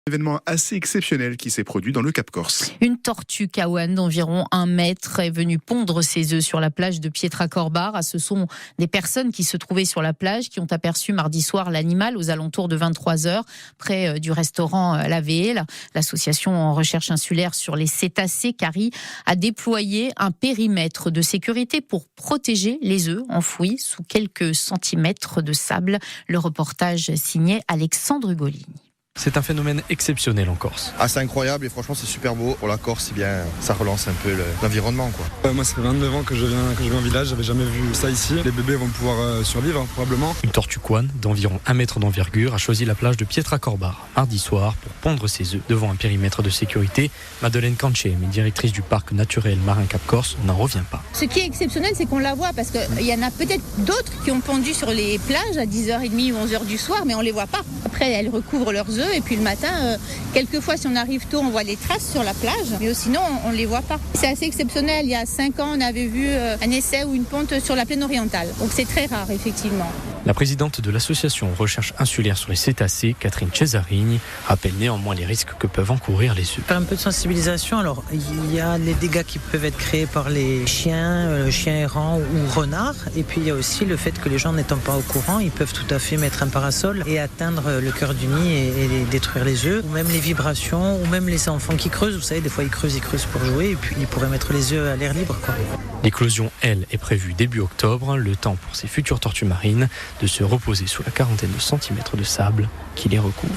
Événement assez exceptionnel qui s'est produit dans le Cap Corse. Une tortue kawan d'environ 1 mètre est venue pondre ses œufs sur la plage de Pietracorbar. Ce sont des personnes qui se trouvaient sur la plage qui ont aperçu mardi soir l'animal aux alentours de 23h près du restaurant La Vele. L'association en recherche insulaire sur les cétacés, CARI, a déployé un périmètre de sécurité pour protéger les œufs enfouis sous quelques centimètres de sable. Le reportage signé Alexandre Ugolini. C'est un phénomène exceptionnel en Corse. C'est incroyable et franchement c'est super beau. Pour la Corse, ça relance un peu l'environnement, quoi. Moi ça fait 29 ans que je viens en village, j'avais jamais vu ça ici. Les bébés vont pouvoir survivre probablement. Une tortue kawan d'environ 1 mètre d'envergure a choisi la plage de Pietracorbar mardi soir pour pondre ses œufs devant un périmètre de sécurité. Madeleine Canché, directrice du parc naturel marin Cap Corse, n'en revient pas. Ce qui est exceptionnel, c'est qu'on la voit parce qu'il y en a peut-être d'autres qui ont pondu sur les plages à 10h30 ou 11h du soir, mais on les voit pas. Après, elles recouvrent leurs œufs et puis le matin, quelquefois si on arrive tôt, on voit les traces sur la plage, mais sinon on les voit pas. C'est assez exceptionnel. Il y a 5 ans, on avait vu un essai ou une ponte sur la plaine orientale. Donc c'est très rare, effectivement. La présidente de l'association Recherche insulaire sur les cétacés, Catherine Cesarini, rappelle néanmoins les risques que peuvent encourir les œufs. Un peu de sensibilisation. Alors, il y a les dégâts qui peuvent être créés par les chiens errants ou renards. Et puis, il y a aussi le fait que les gens n'étant pas au courant, ils peuvent tout à fait mettre un parasol et atteindre le cœur du nid et détruire les œufs. Ou même les vibrations, ou même les enfants qui creusent. Vous savez, des fois, ils creusent pour jouer et puis ils pourraient mettre les œufs à l'air libre, quoi. L'éclosion, elle, est prévue début octobre, le temps pour ces futures tortues marines de se reposer sous la quarantaine de centimètres de sable qui les recouvre.